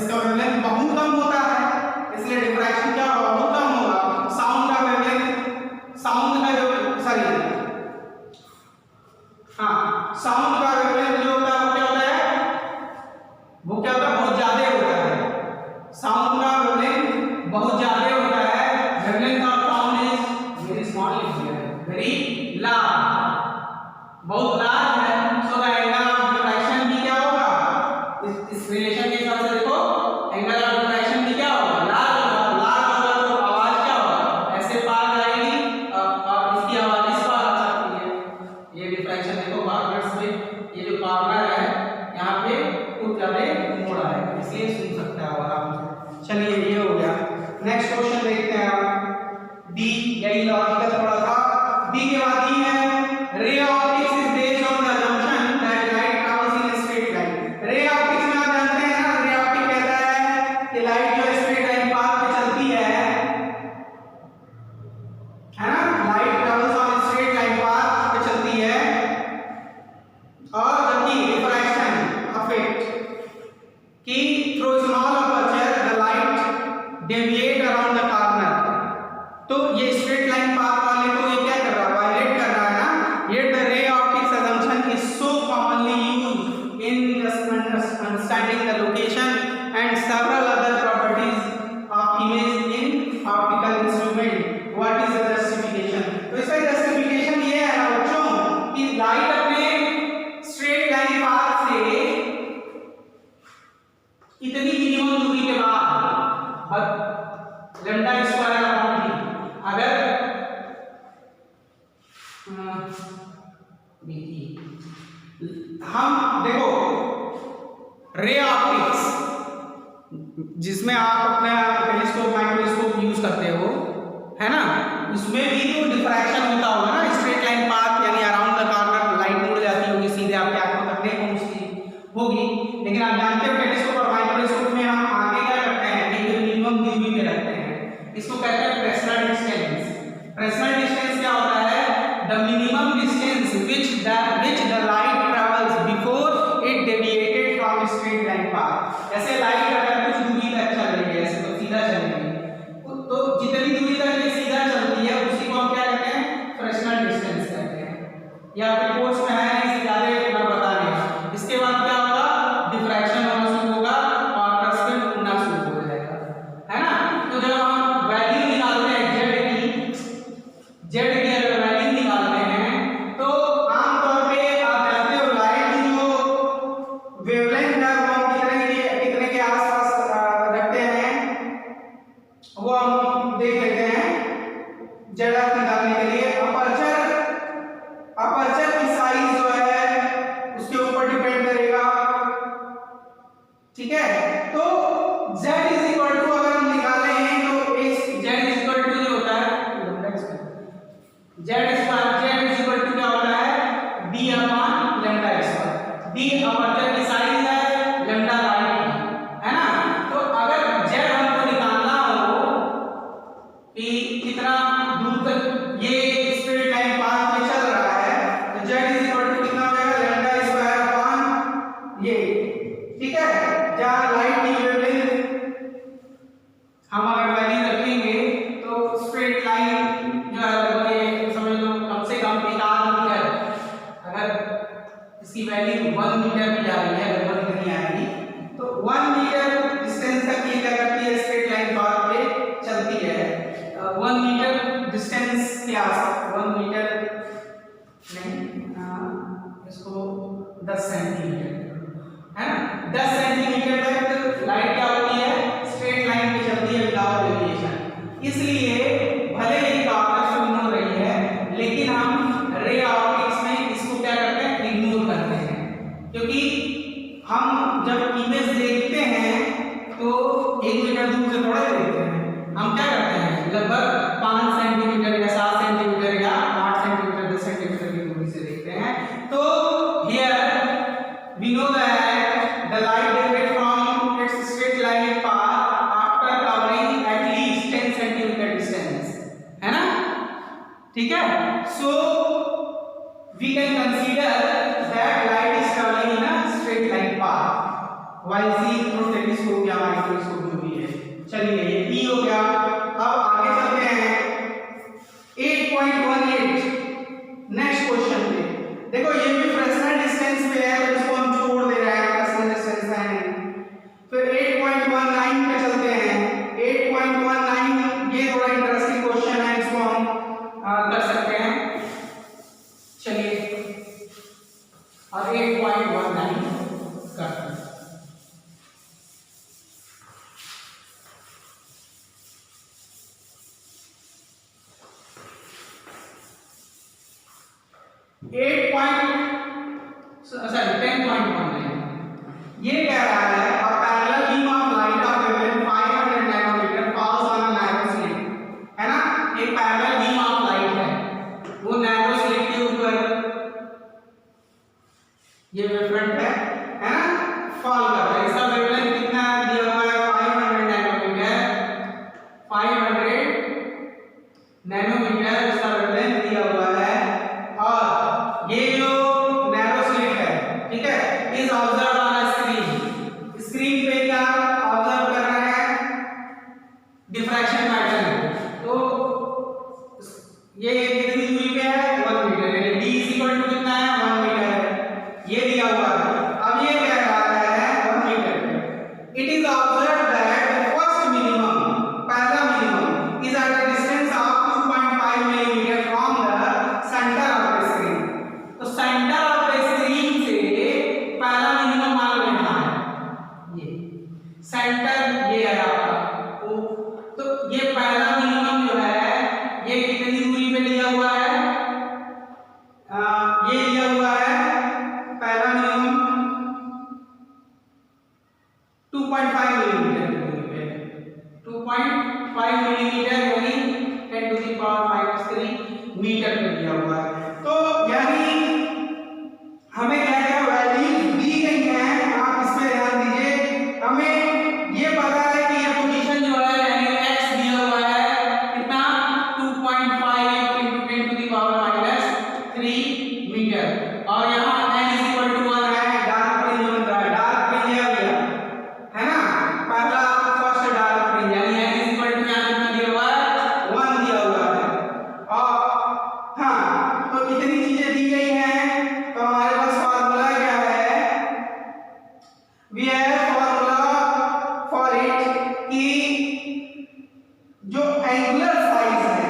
इसका वेवलेंथ बहुत कम होता है, इसलिए डिफ्रैक्शन क्या होगा, बहुत कम होगा। साउंड का वेवलेंथ, साउंड का जो साउंड का वेवलेंथ जो होता है वो क्या होता है, वो क्या होता है, बहुत ज्यादा होता है। साउंड का वेवलेंथ बहुत ज्यादा होता है, wavelength of sound is very small, very large, बहुत लार्ज है। So the angle of diffraction भी क्या होगा, इस रिलेशन के हिसाब से देखो, एंगल ऑफ डिफ्रैक्शन भी क्या होगा, लार्ज होगा। लार्ज होगा तो आवाज क्या होगा, ऐसे पार जाएगी और इसकी आवाज इस पार आ सकती है। ये डिफ्रैक्शन देखो बारवर्ड्स में, ये जो पार्टनर है यहाँ पे कुछ ज्यादा मोड़ा है, इसलिए सुन सकता है आराम से। चलिए ये हो गया। नेक्स्ट क्वेश्चन देखते हैं आप, डी, यही लॉजिकल थोड़ा था। डी के बाद ये है, ray optics is based on the assumption that light travels in a straight line। Ray optics में आप जानते हैं ना, रे ऑप्टिक कहता है कि लाइट जो स्ट्रेट लाइन पाथ पे चलती है ना, light travels on straight line path पे चलती है, और जबकि डिफ्रैक्शन अफेक्ट कि through small aperture the light deviate around the corner. तो ये स्ट्रेट लाइन पाथ वाले को ये क्या कर रहा है, वायलेट कर रहा है ना। Yet the ray optics assumption is so commonly used in understanding the location and several other properties of image in optical instrument. What is the justification? तो इसका justification ये है ना बच्चों कि लाइट अपने स्ट्रेट लाइन पाथ से इतनी मिनिमम दूरी के बाद लैम्डा स्क्वायर अपॉन डी, अगर हम देखो रे ऑप्टिक्स जिसमें आप अपना टेलीस्कोप माइक्रोस्कोप यूज करते हो है ना, उसमें भी जो डिफ्रैक्शन होता होगा ना, स्ट्रेट लाइन पाथ यानी अराउंड द कॉर्नर लाइट मुड़ जाती होगी, सीधे आपके आंखों तक नहीं पहुंचती होगी। लेकिन आप जानते हो टेलीस्कोप और माइक्रोस्कोप में हम आगे क्या करते हैं, एक मिनिमम दूरी पे रखते हैं, इसको कहते हैं फ्रेस्नेल डिस्टेंस। फ्रेस्नेल डिस्टेंस क्या होता है, the minimum distance which the light travels before it deviated from straight line path। जैसे लाइट अगर कुछ दूरी तक चल रही है, ऐसे तो सीधा चलेगी, तो जितनी दूरी तक ये सीधा चलती है उसी को हम क्या कहते हैं, फ्रेस्नेल डिस्टेंस कहते हैं। ये आपके कोर्स में है, इससे ज्यादा मैं बता रहा। इसके बाद क्या होगा, डिफ्रैक्शन होना शुरू होगा और फ्रेस्नेल उड़ना शुरू हो जाएगा, है ना। तो जब हम वैल्यू निकालते हैं जेड की अगर वैल्यू निकालते हैं तो आमतौर पे आप जानते हो लाइट की जो वेवलेंथ है वो हम कितने के आसपास रखते हैं, वो हम देख लेते हैं। जेड निकालने के लिए अपर्चर की साइज जो है उसके ऊपर डिपेंड करेगा, ठीक है। तो z इज इक्वल टू अगर हम निकाले हैं तो इस z इज इक्वल टू जो होता है z इज इक्वल टू क्या होता है, d upon lambda square. d aperture की साइज है, लैम्डा लाइट है ना। तो अगर z हमको निकालना हो कि कितना दूर तक ये स्ट्रेट लाइन पाथ में चल रहा है, तो z इज इक्वल टू कितना हो जाएगा, लैम्डा स्क्वायर अपॉन ये, ठीक है। जहां लाइट की वेवलेंथ हम अगर वैल्यू इसके आस 1 मीटर नहीं, इसको 10 सेंटीमीटर है ना, 10 सेंटीमीटर तक लाइट क्या होती है, स्ट्रेट लाइन पे चलती है विदाउट डेविएशन। इसलिए भले ही प्रॉब्लम शुरू हो रही है, लेकिन हम रे ऑप्टिक्स में इसको क्या करते हैं, इग्नोर करते हैं, क्योंकि हम जब इमेज देखते हैं तो 1 मीटर दूर से थोड़ा देखते हैं, हम क्या करते हैं लगभग 5 सेंटीमीटर या 7 सेंटीमीटर या 8 सेंटीमीटर 10 सेंटीमीटर की दूरी से देखते हैं। तो here we know that the light deviate from its straight line path after covering at least 10 centimetre distance, है ना, ठीक है। So we can consider that light is travelling in a straight line path while seeing through telescope या माइक्रोस्कोप जो भी है। चलिए ये ई हो गया। अब आगे चलते हैं 8.18 नेक्स्ट क्वेश्चन पे। देखो ये भी फ्रेशनल डिस्टेंस पे है, तो इसको हम छोड़ दे रहे हैं, फ्रेशनल डिस्टेंस है नहीं। फिर 8.19 पे चलते हैं। 8.19 ये थोड़ा इंटरेस्टिंग क्वेश्चन है, इसको हम कर सकते हैं। चलिए और 8.19 करते हैं। 10.19 ये कह रहा है a parallel beam of light of wavelength 500 nanometer falls on a narrow slit, है ना, एक पैरेलल बीम ऑफ लाइट है, वो नैरो स्लिट के ऊपर ये वेवफ्रंट है ना, फॉल कर रहा है। इसका वेवलेंथ कितना दिया हुआ है, 500 नैनोमीटर, 500 नैनोमीटर इसका वेवलेंथ दिया हुआ है। और ये जो नैरो स्लिट है, ठीक है, is observe on a screen. Screen पे क्या ऑब्जर्व कर रहे हैं, डिफ्रैक्शन पैटर्न। तो ये कितनी दूरी पे है, 1 मीटर, यानी d इज इक्वल टू कितना है, 1 मीटर है, ये दिया हुआ है। अब ये कह रहा है 1 मीटर पे it is observe that the first minimum, पहला minimum is at a distance of 2.5 millimetre from the centre of the screen. तो सेंटर ऑफ द स्क्रीन से पहला मिनिमम मान लेना है, ये सेंटर ये है आपका ओ। तो ये पहला मिनिमम जो है ये कितनी दूरी पे लिया हुआ है, ये लिया हुआ है पहला मिनिमम 2.5 मिलीमीटर की दूरी पे, 2.5 मिलीमीटर यानी 10⁻³ मीटर पे लिया हुआ है। तो यानी हमें क्या क्या वैल्यूज दी गई हैं, आप इसमें ध्यान दीजिए। हमें ये पता है कि ये पोजीशन जो है यानी x दिया हुआ है कितना, 2.5 × 10⁻³ मीटर, और यहाँ n = 1 है, डार्क फ्रिंज बन रहा है, डार्क फ्रिंज है ना, पहला फर्स्ट डार्क फ्रिंज, यानी n = यहाँ कितना दिया हुआ है, 1 दिया हुआ है। और हाँ, तो इतनी चीजें दी गई हैं, तो हमारे पास फार्मूला क्या है, we have formula for it कि जो एंगुलर साइज है,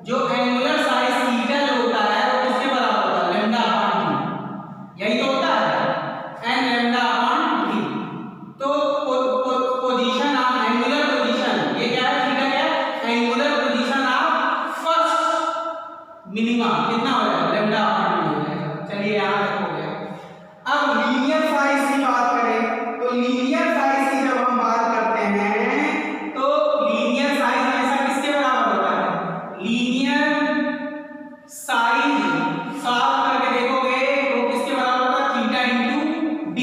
जो एंगुलर साइज थीटा जो होता है वो किसके बराबर होता है, λ/t, यही तो होता है n λ/t। तो पोजीशन ऑफ एंगुलर पोजीशन, ये क्या है, थीटा क्या है, angular position of first minima कितना हो जाएगा, λ/t हो जाएगा। चलिए यहाँ तक हो गया। अब लीनियर साइज की बात करें, तो लीनियर साइज की जब हम बात करते हैं तो लीनियर साइज हमेशा किसके बराबर होता है, लीनियर साइज सॉल्व करके देखोगे तो किसके बराबर होता है, थीटा × d।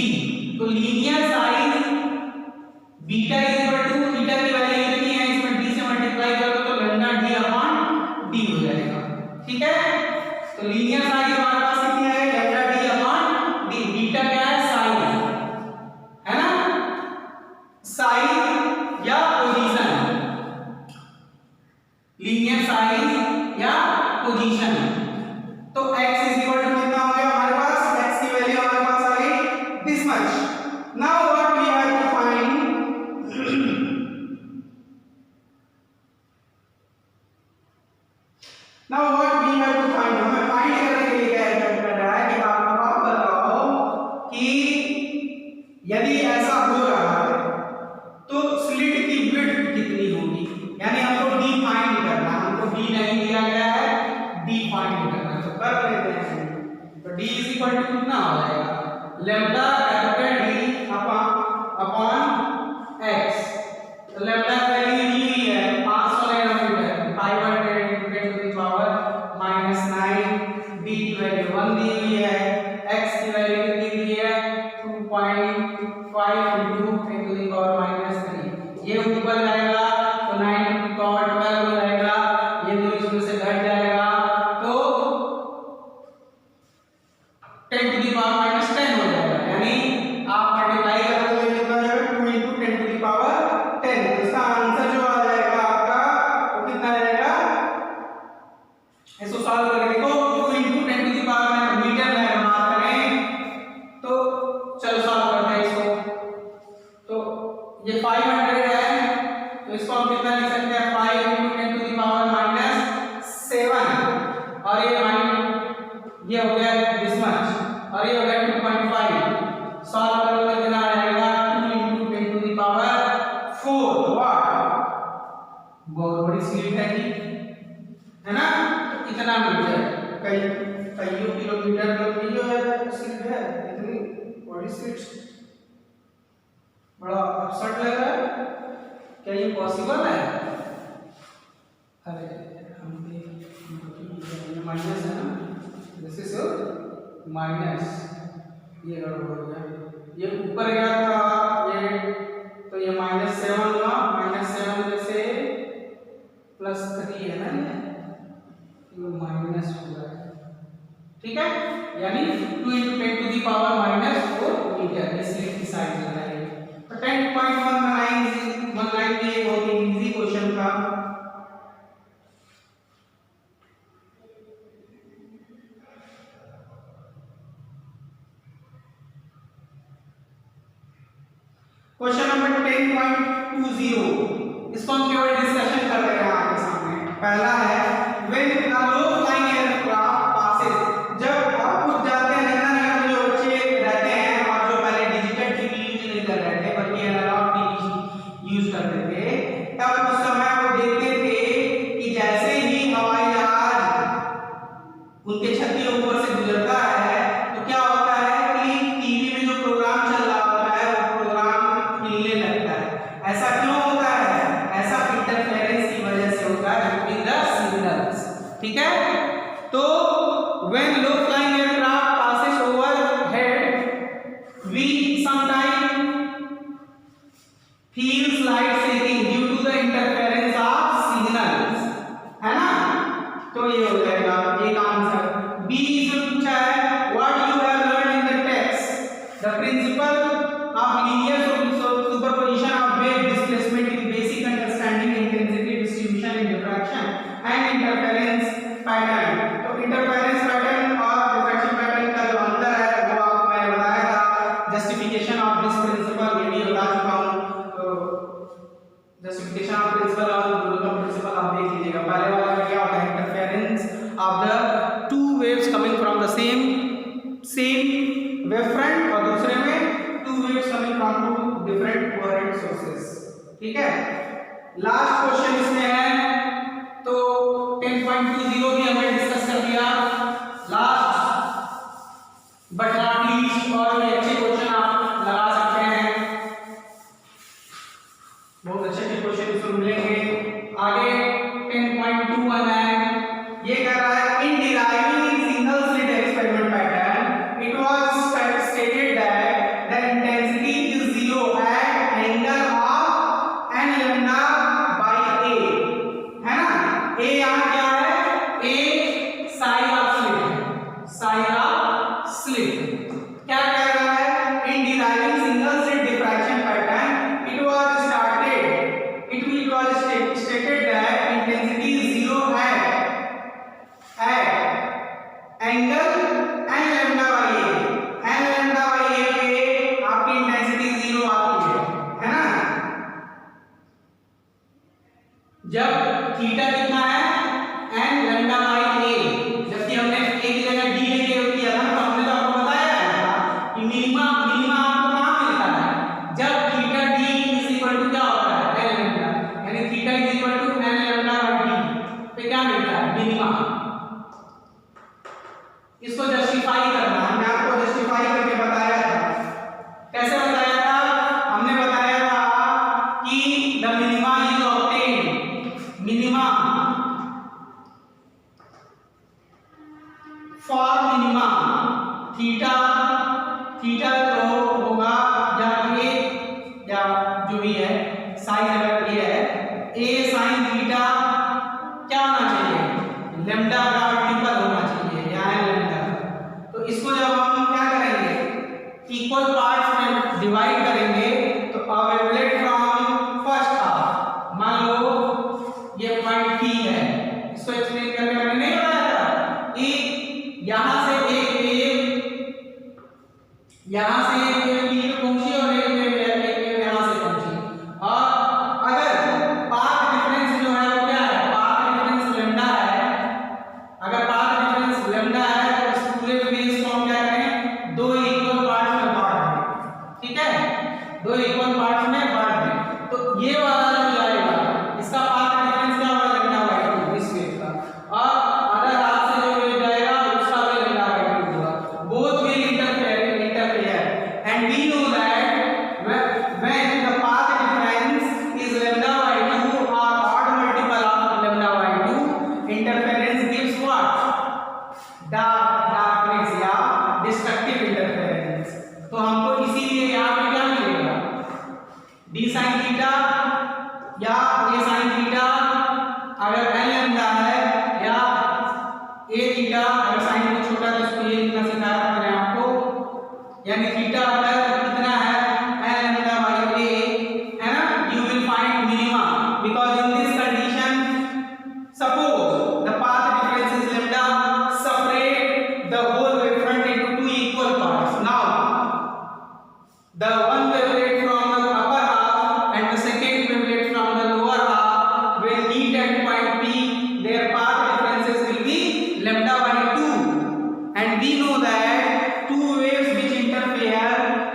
तो लीनियर साइज बीटा = थीटा की वैल्यू कितनी है, इसमें d से मल्टीप्लाई कर दो तो λ/d हो जाएगा, ठीक है। तो लीनियर साइज हमारे पास कितनी है, λ/d। बीटा क्या है, साइज है ना, साइज या पोजीशन, लीनियर साइज या पोजीशन। तो x = कितना हो गया हमारे पास, x की वैल्यू हमारे पास आ गई this much. Now what we have to find, now इसको हम कितना लिख सकते हैं 5 into 10 to the power -7 और ये हो गया दिस मच और ये हो गया 2.5 सॉल्व करोगे कितना आ जाएगा 2 into 10 to the power 4 वाट। बहुत बड़ी स्लिट है जी, है ना। तो इतना मीटर कईयों किलोमीटर लंबी जो है स्लिट है, इतनी बड़ी स्लिट, बड़ा अपसेट लग रहा है, क्या ये पॉसिबल है? अरे माइनस है ना, दिस इज माइनस, ये गड़बड़ हो गया, ये ऊपर गया था ये, तो ये -7 हुआ, -7 में से +3 है ना, ये माइनस हो रहा है, ठीक है। यानी 2 into 10 to the power -4 metre इसलिए की साइज है। तो 10.19 भी एक बहुत ही इजी क्वेश्चन था। क्वेश्चन नंबर 10.20, इसको हम केवल डिस्कशन कर रहे हैं आपके सामने। पहला है when a low flying aircraft passes, जब आप कुछ जाते हैं नन्ना जो बच्चे रहते हैं और जो पहले डिजिटल टीवी यूज नहीं कर रहे थे बल्कि एनालॉग टीवी यूज करते थे, तब उस समय वो देखते थे कि जैसे ही हवाई जहाज उनके छत के ऊपर से गुजरता है तो क्या होता है कि टीवी में जो प्रोग्राम चल रहा होता है वो प्रोग्राम हिलने लगता है। ऐसा क्यों होता है? ऐसा इंटरफेरेंस की वजह से होता है बिटवीन द सिग्नल्स, ठीक है। तो when low flying aircraft passes overhead we sometime feels like shaking due to the interference of signals, है ना। तो ये हो जाएगा एक आंसर। बी जो पूछा है what you have learn in the text the principle of linear superposition of wave displacement in basic understanding intensity distribution in diffraction and interference pattern. तो इंटरफेरेंस पैटर्न और डिफ्रैक्शन पैटर्न का जो अंतर है वो आपको मैंने बताया था। जस्टिफिकेशन ऑफ दिस प्रिंसिपल ये भी बता चुका हूं। जस्टिफिकेशन ऑफ प्रिंसिपल और दोनों का प्रिंसिपल आप देख लीजिएगा। पहले वाला में क्या होता है interference of the two waves coming from the same wave front और दूसरे में two waves coming from two different coherent sources, ठीक है। लास्ट क्वेश्चन इसमें है तो 10.20 भी हमने डिस्कस कर दिया। लास्ट बट नॉट लीस्ट और ये अच्छे क्वेश्चन आप लगा सकते हैं, बहुत अच्छे क्वेश्चन इसमें मिलेंगे। आगे 10.21 है, ये कह रहा है in deriving single slit experiment pattern it was stated that the intensity is 0 at angle of n lambda by a, है ना। a यहां क्या है? a side of slit, side of slit. क्या कह रहा है? In deriving single slit diffraction pattern it was stated that intensity is 0 at angle n lambda by a, n lambda by a पे आपकी इंटेंसिटी 0 आती है ना। जब थीटा कितना है n lambda by a, जबकि हमने एक जगह d लेके किया था तो हमने तो आपको बताया था कि मिनिमा आपको कहां मिलता है जब थीटा d क्या होता है n lambda, यानी theta n lambda by d पे क्या मिलता है? मिनिमा। इसको जस्टिफाई करना, हमने आपको जस्टिफाई करके बताया था। कैसे बताया था? हमने बताया था कि the minima is obtained, minima for minima theta तो होगा या जो भी है साइन अगर ये है a sin थीटा क्या होना चाहिए? लैम्डा का मल्टीपल होना चाहिए या लैम्डा। तो इसको जब हम क्या करेंगे इक्वल पार्ट्स में डिवाइड करेंगे तो अवेलेबल फ्रॉम फर्स्ट हाफ, मान लो ये पॉइंट p है, इसको एक्सप्लेन करके हमने नहीं बताया था कि यहां से एक वेव पहुंची और एक वेव यहां से पहुंची, और अगर ये साइन थीटा अगर n लैम्डा है या a थीटा अगर साइन को छोटा तो इसको ये लिखना सिखाया था मैंने आपको, यानी थीटा अगर कितना है n लैम्डा बाई a है ना, you will find minima because in this condition suppose the path difference is lambda, separate the whole wavefront into two equal parts. Now the one wavelet from the upper half and the second wavelet from the lower half will meet at point P. Their path differences will be lambda by 2, and we know that two waves which interfere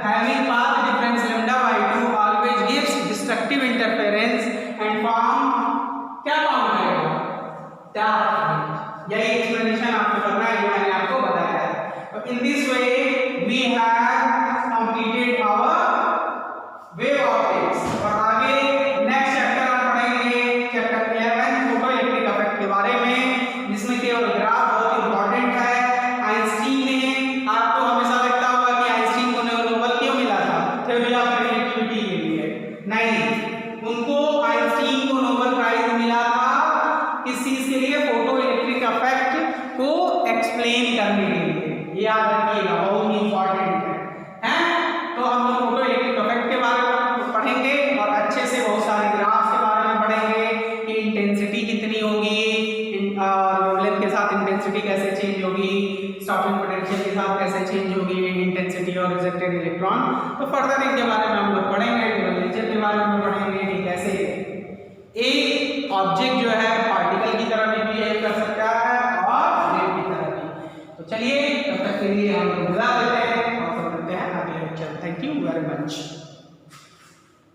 having path difference lambda by 2 always gives destructive interference and form क्या फॉर्म करेगा, डार्क फ्रिंज। यही एक्सप्लेनेशन आपको करना है, ये मैंने आपको बताया है। तो in this way we have completed our wave optics. और आगे नेक्स्ट चैप्टर हम पढ़ेंगे चैप्टर 11 फोटो इलेक्ट्रिक इफेक्ट के बारे में, जिसमें केवल ग्राफ बहुत इंपॉर्टेंट है। आइंस्टीन ने, आपको हमेशा लगता होगा कि आइंस्टीन को नोबेल क्यों मिला था थ्योरी ऑफ रिलेटिविटी के लिए? नहीं, उनको आइंस्टीन को नोबेल प्राइज मिला था किस चीज के लिए? फोटो इलेक्ट्रिक इफेक्ट को एक्सप्लेन करने के लिए। ये याद रखिएगा, बहुत ही इंपॉर्टेंट है। तो हम लोग फोटो इलेक्ट्रिक इफेक्ट के बारे में पढ़ेंगे और अच्छे से बहुत सारे ग्राफ्स के बारे में पढ़ेंगे कि इंटेंसिटी कितनी होगी और वेवलेंथ के साथ इंटेंसिटी कैसे चेंज होगी, स्टॉपिंग पोटेंशियल के साथ कैसे चेंज होगी इंटेंसिटी और रिजेक्टेड इलेक्ट्रॉन। तो फर्दर इनके बारे में हम लोग पढ़ेंगे, नेचर के बारे में पढ़ेंगे कि कैसे एक ऑब्जेक्ट जो है पार्टिकल की तरह भी बिहेव कर सकता है और वेव की तरह भी। तो चलिए तब तक के लिए हम विदा लेते हैं और फिर मिलते हैं अगले lecture. Thank you very much.